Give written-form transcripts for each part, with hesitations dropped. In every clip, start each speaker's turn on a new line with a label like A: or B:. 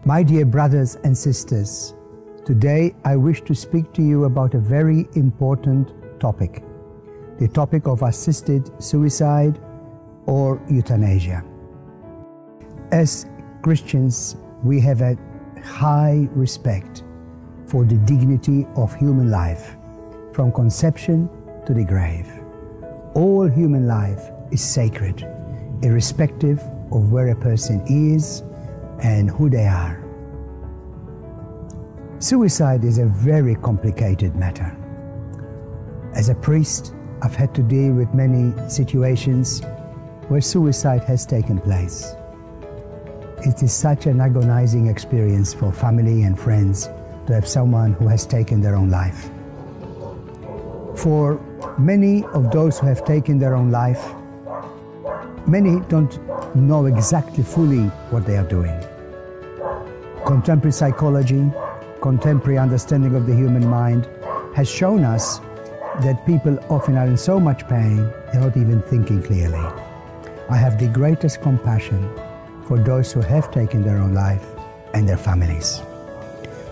A: My dear brothers and sisters, today I wish to speak to you about a very important topic, the topic of assisted suicide or euthanasia. As Christians, we have a high respect for the dignity of human life, from conception to the grave. All human life is sacred, irrespective of where a person is and who they are. Suicide is a very complicated matter. As a priest, I've had to deal with many situations where suicide has taken place. It is such an agonizing experience for family and friends to have someone who has taken their own life. For many of those who have taken their own life, many don't know exactly fully what they are doing. Contemporary psychology, contemporary understanding of the human mind has shown us that people often are in so much pain, they're not even thinking clearly. I have the greatest compassion for those who have taken their own life and their families.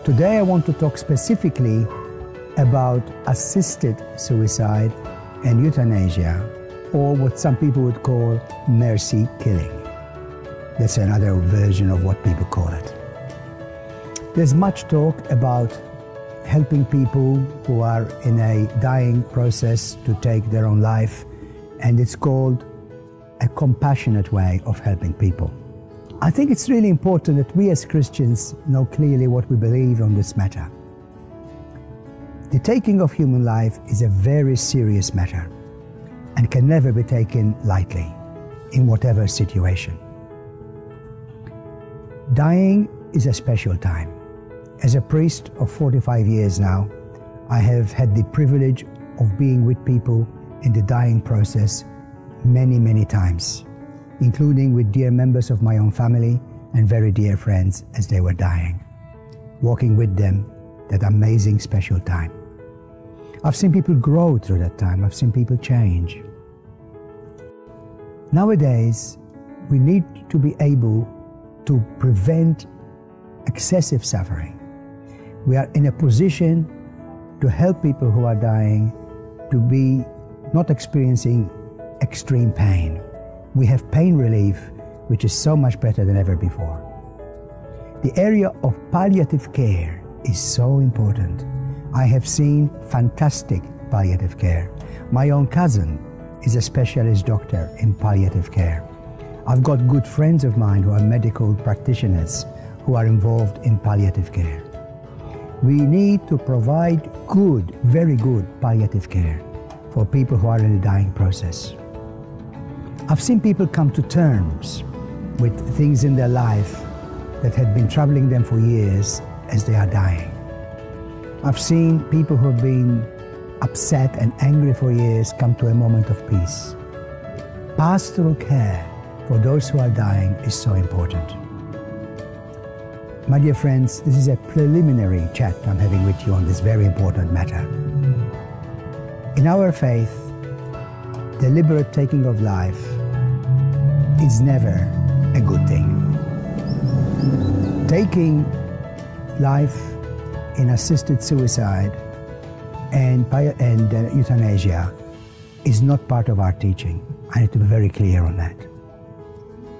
A: Today I want to talk specifically about assisted suicide and euthanasia, or what some people would call mercy killing. That's another version of what people call it. There's much talk about helping people who are in a dying process to take their own life, and it's called a compassionate way of helping people. I think it's really important that we as Christians know clearly what we believe on this matter. The taking of human life is a very serious matter and can never be taken lightly in whatever situation. Dying is a special time. As a priest of 45 years now, I have had the privilege of being with people in the dying process many times, including with dear members of my own family and very dear friends as they were dying, walking with them that amazing special time. I've seen people grow through that time. I've seen people change. Nowadays, we need to be able to prevent excessive suffering. We are in a position to help people who are dying to be not experiencing extreme pain. We have pain relief, which is so much better than ever before. The area of palliative care is so important. I have seen fantastic palliative care. My own cousin is a specialist doctor in palliative care. I've got good friends of mine who are medical practitioners who are involved in palliative care. We need to provide good, very good palliative care for people who are in the dying process. I've seen people come to terms with things in their life that had been troubling them for years as they are dying. I've seen people who have been upset and angry for years come to a moment of peace. Pastoral care for those who are dying is so important. My dear friends, this is a preliminary chat I'm having with you on this very important matter. In our faith, deliberate taking of life is never a good thing. Taking life in assisted suicide and euthanasia is not part of our teaching. I need to be very clear on that.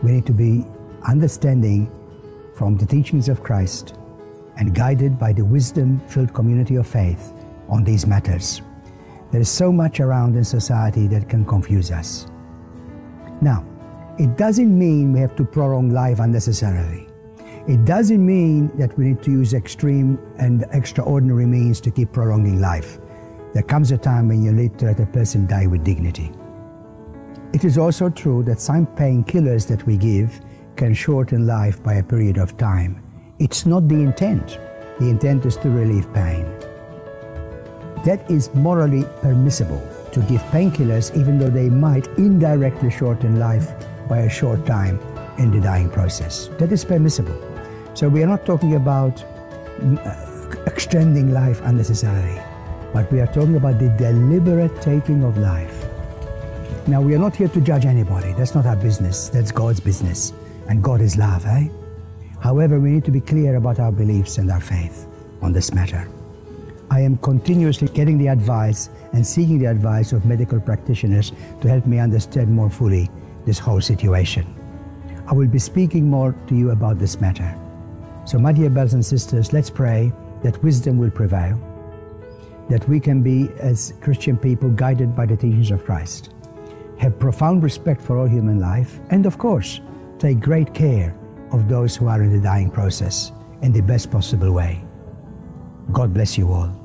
A: We need to be understanding from the teachings of Christ and guided by the wisdom-filled community of faith on these matters. There is so much around in society that can confuse us. Now, it doesn't mean we have to prolong life unnecessarily. It doesn't mean that we need to use extreme and extraordinary means to keep prolonging life. There comes a time when you need to let a person die with dignity. It is also true that some painkillers that we give can shorten life by a period of time. It's not the intent. The intent is to relieve pain. That is morally permissible, to give painkillers even though they might indirectly shorten life by a short time in the dying process. That is permissible. So we are not talking about extending life unnecessarily, but we are talking about the deliberate taking of life. Now, we are not here to judge anybody. That's not our business. That's God's business. And God is love, eh? However, we need to be clear about our beliefs and our faith on this matter. I am continuously getting the advice and seeking the advice of medical practitioners to help me understand more fully this whole situation. I will be speaking more to you about this matter. So, my dear brothers and sisters, let's pray that wisdom will prevail, that we can be, as Christian people, guided by the teachings of Christ, have profound respect for all human life, and of course, take great care of those who are in the dying process in the best possible way. God bless you all.